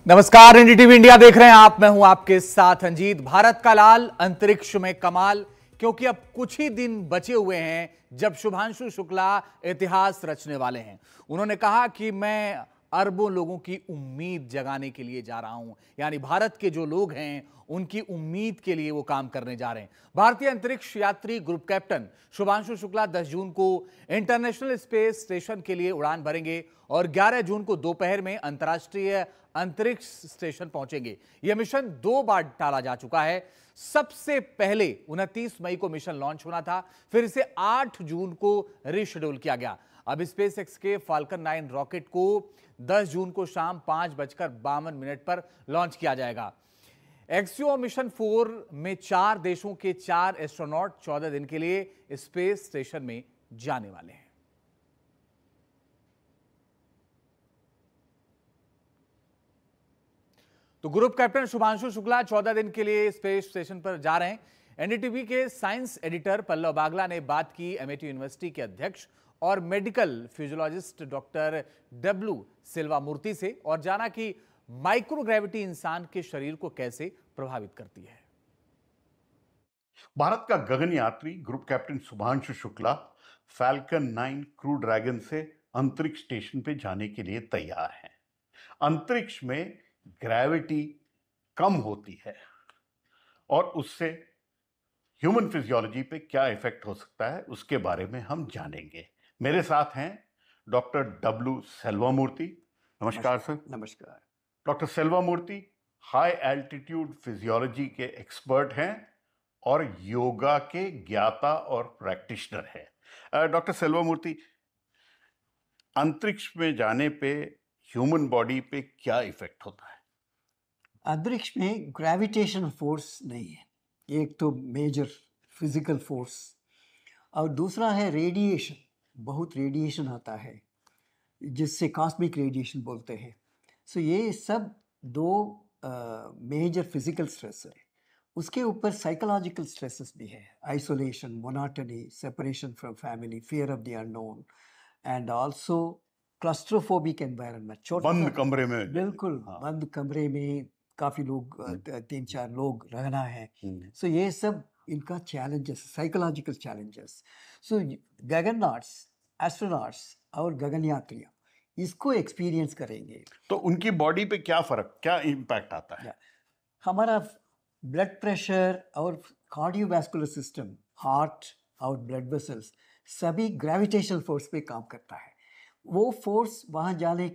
नमस्कार, NDTV India देख रहे हैं आप। मैं हूं आपके साथ अंजीत। भारत का लाल अंतरिक्ष में कमाल, क्योंकि अब कुछ ही दिन बचे हुए हैं जब शुभांशु शुक्ला इतिहास रचने वाले हैं। उन्होंने कहा कि मैं अरबों लोगों की उम्मीद जगाने के लिए जा रहा हूं, यानी भारत के जो लोग हैं उनकी उम्मीद के लिए वो काम करने जा रहे हैं। भारतीय अंतरिक्ष यात्री ग्रुप कैप्टन शुभांशु शुक्ला 10 जून को इंटरनेशनल स्पेस स्टेशन के लिए उड़ान भरेंगे और 11 जून को दोपहर में अंतर्राष्ट्रीय अंतरिक्ष स्टेशन पहुंचेंगे। यह मिशन 2 बार टाला जा चुका है। सबसे पहले 29 मई को मिशन लॉन्च होना था, फिर इसे 8 जून को रीशेड्यूल किया गया। अब स्पेसएक्स के फाल्कन 9 रॉकेट को 10 जून को शाम 5:52 पर लॉन्च किया जाएगा। एक्सियो मिशन 4 में 4 देशों के 4 एस्ट्रोनॉट 14 दिन के लिए स्पेस स्टेशन में जाने वाले हैं। तो ग्रुप कैप्टन शुभांशु शुक्ला 14 दिन के लिए स्पेस स्टेशन पर जा रहे हैं। एनडीटीवी के साइंस एडिटर पल्लव बागला ने बात की एमआईटी यूनिवर्सिटी के अध्यक्ष और मेडिकल फिजियोलॉजिस्ट डॉक्टर डब्ल्यू सिल्वा मूर्ति से और जाना कि माइक्रोग्रेविटी इंसान के शरीर को कैसे प्रभावित करती है। भारत का गगन यात्री group captain Shubhanshu Shukla falcon 9 crew dragon से अंतरिक्ष स्टेशन पे जाने के लिए तैयार हैं। अंतरिक्ष में ग्रेविटी कम होती है और उससे ह्यूमन फिजियोलॉजी पे क्या इफेक्ट हो सकता है उसके बारे में हम जानेंगे। मेरे साथ हैं डॉक्टर डब्ल्यू सेल्वा मूर्ति। नमस्कार सर। नमस्कार। डॉक्टर सेल्वा मूर्ति हाई एल्टीट्यूड फिजियोलॉजी के एक्सपर्ट हैं और योगा के ज्ञाता और प्रैक्टिशनर हैं। डॉक्टर सेल्वा मूर्ति, अंतरिक्ष में जाने पे ह्यूमन बॉडी पे क्या इफेक्ट होता है? अंतरिक्ष में ग्रेविटेशन फोर्स नहीं है, एक तो मेजर फिजिकल फोर्स, और दूसरा है रेडिएशन। बहुत रेडिएशन आता है जिससे कॉस्मिक रेडिएशन बोलते हैं। सो ये सब दो मेजर फिजिकल स्ट्रेस है। उसके ऊपर साइकोलॉजिकल स्ट्रेसेस भी है, isolation, monotony, separation from family, fear of the unknown, and also claustrophobic environment. छोटा बंद कमरे में, बिल्कुल हाँ। बंद कमरे में काफ़ी लोग 3-4 लोग रहना है। सो ये सब इनका चैलेंजेस, साइकोलॉजिकल चैलेंजेस। सो गगननॉट्स, एस्ट्रोनॉट्स और गगनयात्रियाँ इसको एक्सपीरियंस करेंगे। तो उनकी बॉडी पे क्या फर्क, क्या इम्पैक्ट आता है? हमारा ब्लड प्रेशर और कार्डियोवैस्कुलर सिस्टम, हार्ट और ब्लड वेसल्स सभी ग्रेविटेशनल फोर्स पे काम करता है। वो फोर्स वहाँ जाने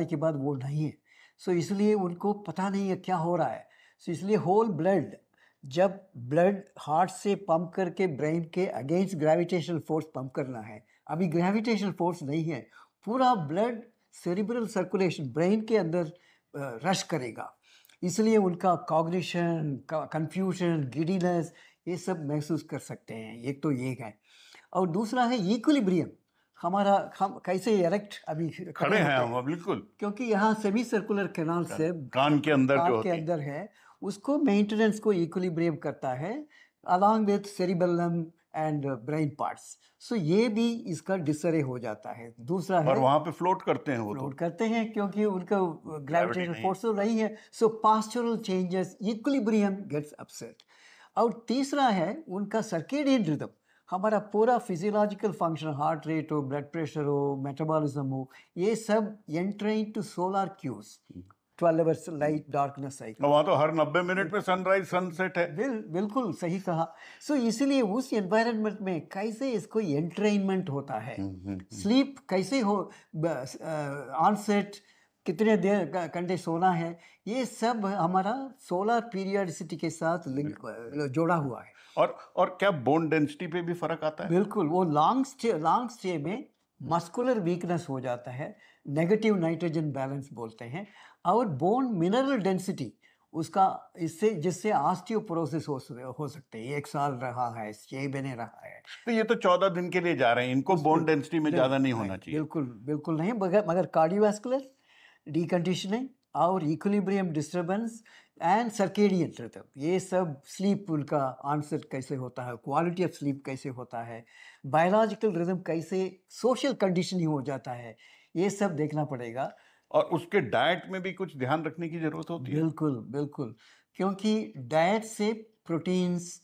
के बाद वो नहीं है। सो इसलिए उनको पता नहीं है क्या हो रहा है। सो इसलिए होल ब्लड, जब ब्लड हार्ट से पंप करके ब्रेन के अगेंस्ट ग्रेविटेशनल फोर्स पंप करना है, अभी ग्रेविटेशनल फोर्स नहीं है, पूरा ब्लड सेरिब्रल सर्कुलेशन ब्रेन के अंदर रश करेगा। इसलिए उनका कॉग्निशन, कंफ्यूजन, गिडीनेस ये सब महसूस कर सकते हैं। एक तो ये है, और दूसरा है इक्विलिब्रियम। हम कैसे इरेक्ट अभी खड़े हैं हम, बिल्कुल, क्योंकि यहाँ सेमी सर्कुलर कैनाल से कान के अंदर जो के अंदर है, उसको मेंटेनेंस को इक्विलिब्रियम करता है along with cerebellum and brain parts. So ये भी इसका डिसरे हो जाता है। दूसरा है, और वहाँ पे फ्लोट करते हैं, वो फ्लोट करते हैं क्योंकि उनका ग्रेविटेशनल फोर्स तो नहीं है। So postural changes, equilibrium gets upset. और तीसरा है उनका सर्केडियन रिदम। हमारा पूरा फिजियोलॉजिकल फंक्शन, हार्ट रेट हो, ब्लड प्रेशर हो, मेटाबॉलिज्म हो, ये सब entering to solar cues, 12 hours light darkness cycle. वहाँ तो हर 90 मिनट में सनराइज सनसेट है। बिल्कुल सही कहा। सो इसलिए उस एनवायरनमेंट में कैसे इसको एंटरटेनमेंट होता है, स्लीप कैसे हो, ऑनसेट कितने देर घंटे सोना है, ये सब हमारा सोलर पीरियडिसिटी के साथ लिंक जोड़ा हुआ है। और क्या बोन डेंसिटी पे भी फर्क आता है? बिल्कुल। वो लॉन्ग स्टे में मस्कुलर वीकनेस हो जाता है, नेगेटिव नाइट्रोजन बैलेंस बोलते हैं, और बोन मिनरल डेंसिटी उसका जिससे ऑस्टियोपोरोसिस हो सकते हैं। 1 साल रहा है, 6 महीने रहा है। तो ये तो 14 दिन के लिए जा रहे हैं, इनको बोन डेंसिटी में ज्यादा नहीं होना चाहिए। बिल्कुल नहीं, मगर कार्डियोवैस्कुलर डीकंडीशनिंग और equilibrium disturbance and circadian rhythm, ये सब, स्लीप उनका ऑनसेट कैसे होता है, क्वालिटी ऑफ स्लीप कैसे होता है, बायोलॉजिकल रिदम कैसे, सोशल कंडीशनिंग हो जाता है, ये सब देखना पड़ेगा। और उसके डाइट में भी कुछ ध्यान रखने की जरूरत होती है। बिल्कुल बिल्कुल, क्योंकि डाइट से प्रोटीन्स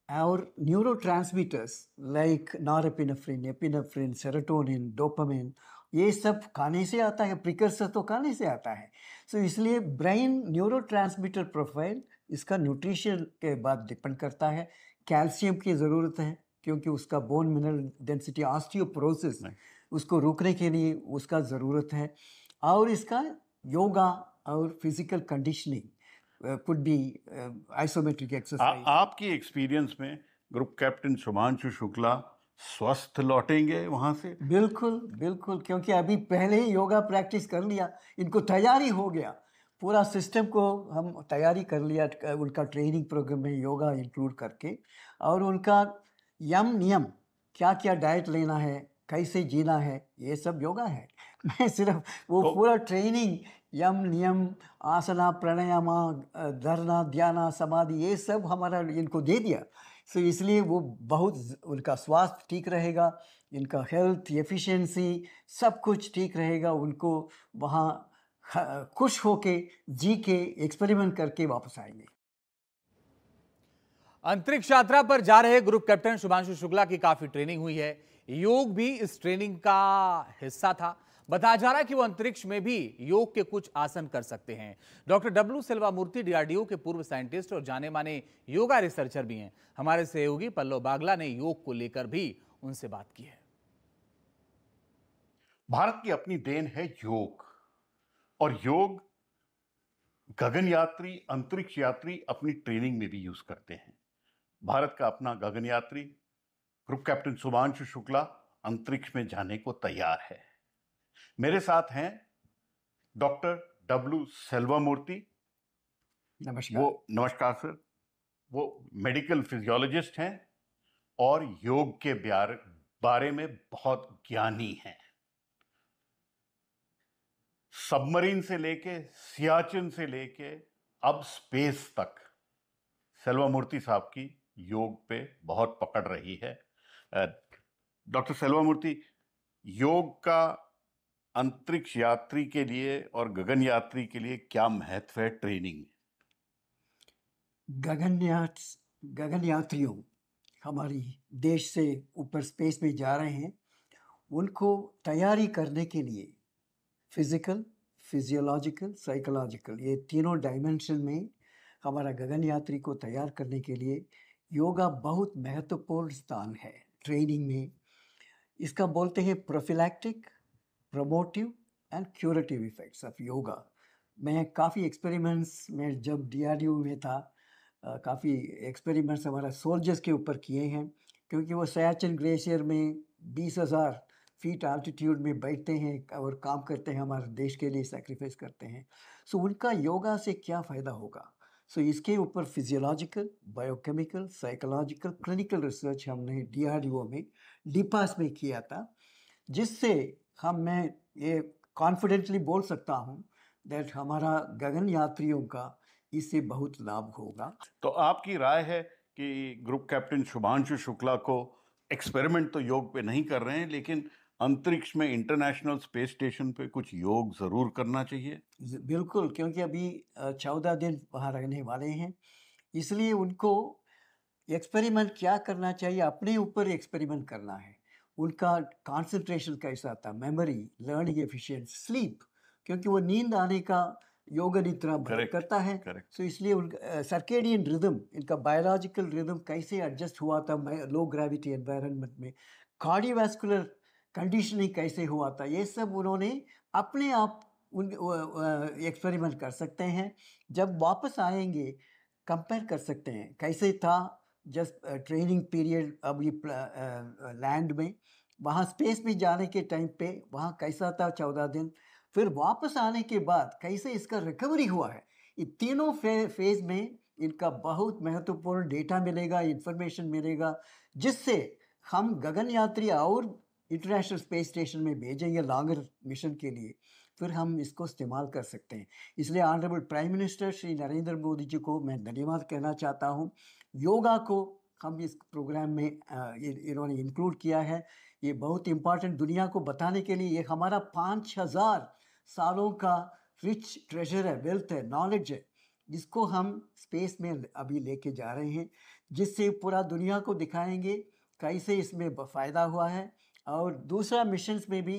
और neurotransmitters like norepinephrine, epinephrine, serotonin, dopamine, ये सब खाने से आता है, प्रिकर्सर तो खाने से आता है। सो इसलिए ब्रेन न्यूरोट्रांसमीटर प्रोफाइल इसका न्यूट्रिशन के बाद डिपेंड करता है। कैल्शियम की ज़रूरत है क्योंकि उसका बोन मिनरल डेंसिटी ऑस्टियोपोरोसिस उसको रोकने के लिए उसका ज़रूरत है। और इसका योगा और physical conditioning could be isometric exercise. आपकी एक्सपीरियंस में ग्रुप कैप्टन शुभांशु शुक्ला स्वस्थ लौटेंगे वहां से? बिल्कुल बिल्कुल, क्योंकि अभी पहले ही योगा प्रैक्टिस कर लिया, इनको तैयारी हो गया, पूरा सिस्टम को हम तैयारी कर लिया उनका ट्रेनिंग प्रोग्राम में योगा इंक्लूड करके। और उनका यम नियम, क्या क्या डाइट लेना है, कैसे जीना है, ये सब योगा है। मैं सिर्फ वो पूरा ट्रेनिंग यम नियम, आसना, प्राणायामा, धरना, ध्यान, समाधि, ये सब हमारा इनको दे दिया। सो इसलिए वो बहुत उनका स्वास्थ्य ठीक रहेगा, इनका हेल्थ एफिशिएंसी सब कुछ ठीक रहेगा। उनको वहाँ खुश होके जी के एक्सपेरिमेंट करके वापस आएंगे। अंतरिक्ष यात्रा पर जा रहे ग्रुप कैप्टन शुभांशु शुक्ला की काफी ट्रेनिंग हुई है। योग भी इस ट्रेनिंग का हिस्सा था। बताया जा रहा है कि वो अंतरिक्ष में भी योग के कुछ आसन कर सकते हैं। डॉक्टर डब्ल्यू सेल्वा मूर्ति डीआरडीओ के पूर्व साइंटिस्ट और जाने माने योगा रिसर्चर भी हैं। हमारे सहयोगी पल्लव बागला ने योग को लेकर भी उनसे बात की है। भारत की अपनी देन है योग, और योग गगनयात्री, अंतरिक्ष यात्री अपनी ट्रेनिंग में भी यूज करते हैं। भारत का अपना गगनयात्री ग्रुप कैप्टन शुभांशु शुक्ला अंतरिक्ष में जाने को तैयार है। मेरे साथ हैं डॉक्टर डब्ल्यू सेल्वा मूर्ति। नमस्कार। नमस्कार सर। वो मेडिकल फिजियोलॉजिस्ट हैं और योग के बारे में बहुत ज्ञानी हैं। सबमरीन से लेके सियाचिन से लेके अब स्पेस तक सेल्वा मूर्ति साहब की योग पे बहुत पकड़ रही है। डॉक्टर सेल्वा मूर्ति, योग का अंतरिक्ष यात्री के लिए और गगन यात्री के लिए क्या महत्व है ट्रेनिंग? गगन यात्रियों हमारी देश से ऊपर स्पेस में जा रहे हैं, उनको तैयारी करने के लिए फिजिकल, फिजियोलॉजिकल, साइकोलॉजिकल, ये तीनों डायमेंशन में हमारा गगन यात्री को तैयार करने के लिए योगा बहुत महत्वपूर्ण स्थान है ट्रेनिंग में। इसका बोलते हैं prophylactic, promotive and curative effects of yoga. मैं काफ़ी एक्सपेरिमेंट्स में जब डीआरडीओ में था, काफ़ी एक्सपेरिमेंट्स हमारा सोल्जर्स के ऊपर किए हैं, क्योंकि वो सियाचिन ग्लेशियर में 20,000 फीट आल्टीट्यूड में बैठते हैं और काम करते हैं, हमारे देश के लिए सैक्रिफाइस करते हैं। सो उनका योगा से क्या फ़ायदा होगा? सो इसके ऊपर physiological, biochemical, psychological, clinical research हमने डीआरडीओ में डीपास में किया था, जिससे मैं ये कॉन्फिडेंटली बोल सकता हूँ दैट हमारा गगन यात्रियों का इससे बहुत लाभ होगा। तो आपकी राय है कि ग्रुप कैप्टन शुभांशु शुक्ला को एक्सपेरिमेंट तो योग पे नहीं कर रहे हैं, लेकिन अंतरिक्ष में इंटरनेशनल स्पेस स्टेशन पे कुछ योग जरूर करना चाहिए? बिल्कुल, क्योंकि अभी 14 दिन वहाँ रहने वाले हैं, इसलिए उनको एक्सपेरिमेंट क्या करना चाहिए, अपने ऊपर एक्सपेरिमेंट करना है। उनका कंसंट्रेशन कैसा था, मेमोरी, लर्निंग एफिशिएंसी, स्लीप, क्योंकि वो नींद आने का योग निद्रा करता है। सो इसलिए उनका सर्केडियन रिदम, इनका बायोलॉजिकल रिदम कैसे एडजस्ट हुआ था लो ग्रेविटी एनवायरनमेंट में, कार्डियोवैस्कुलर कंडीशनिंग कैसे हुआ था, ये सब उन्होंने अपने आप एक्सपेरिमेंट कर सकते हैं। जब वापस आएंगे कंपेयर कर सकते हैं कैसे था जस्ट ट्रेनिंग पीरियड अभी लैंड में, वहाँ स्पेस में जाने के टाइम पे वहाँ कैसा था 14 दिन, फिर वापस आने के बाद कैसे इसका रिकवरी हुआ है। ये तीनों फेज में इनका बहुत महत्वपूर्ण डेटा मिलेगा, इंफॉर्मेशन मिलेगा, जिससे हम गगन यात्री और इंटरनेशनल स्पेस स्टेशन में भेजेंगे लॉन्गर मिशन के लिए, फिर हम इसको इस्तेमाल कर सकते हैं। इसलिए honourable prime minister Shri Narendra Modi ji को मैं धन्यवाद कहना चाहता हूँ। योगा को हम इस प्रोग्राम में इन्होंने इंक्लूड किया है। ये बहुत इम्पॉर्टेंट दुनिया को बताने के लिए, ये हमारा 5,000 सालों का रिच ट्रेजर है, वेल्थ है, नॉलेज है, जिसको हम स्पेस में अभी लेके जा रहे हैं, जिससे पूरा दुनिया को दिखाएंगे कैसे इसमें फ़ायदा हुआ है। और दूसरा मिशंस में भी,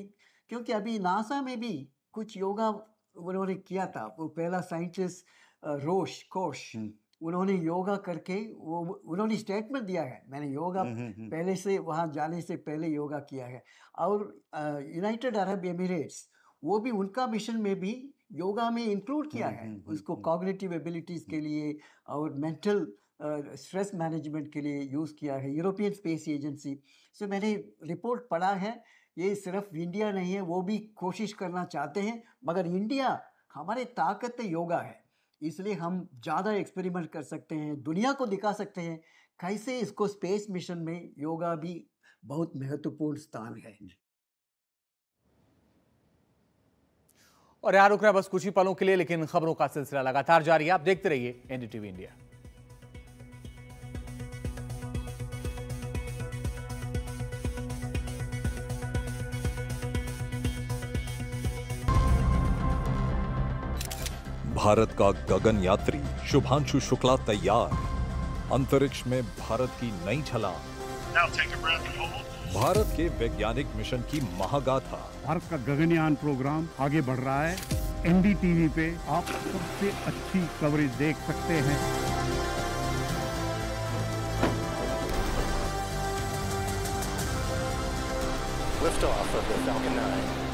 क्योंकि अभी नासा में भी कुछ योगा उन्होंने किया था, वो पहला साइंटिस्ट रोश कोश, उन्होंने योगा करके वो उन्होंने स्टेटमेंट दिया है, मैंने योगा पहले से वहाँ जाने से पहले योगा किया है। और यूनाइटेड अरब एमिरेट्स, वो भी उनका मिशन में भी योगा में इंक्लूड किया है, उसको कॉग्निटिव एबिलिटीज़ के लिए और मेंटल स्ट्रेस मैनेजमेंट के लिए यूज़ किया है, यूरोपियन स्पेस एजेंसी से मैंने रिपोर्ट पढ़ा है। ये सिर्फ इंडिया नहीं है, वो भी कोशिश करना चाहते हैं, मगर इंडिया, हमारे ताकत योगा है, इसलिए हम ज़्यादा एक्सपेरिमेंट कर सकते हैं, दुनिया को दिखा सकते हैं कैसे इसको स्पेस मिशन में योगा भी बहुत महत्वपूर्ण स्थान है। और यहाँ रुक रहे हैं बस कुछ ही पलों के लिए, लेकिन खबरों का सिलसिला लगातार जारी है। आप देखते रहिए एनडीटीवी इंडिया। भारत का गगन यात्री शुभांशु शुक्ला तैयार, अंतरिक्ष में भारत की नई छलांग। भारत के वैज्ञानिक मिशन की महागाथा। भारत का गगनयान प्रोग्राम आगे बढ़ रहा है। एनडीटीवी पे आप सबसे अच्छी कवरेज देख सकते हैं। Lift off of the Falcon 9.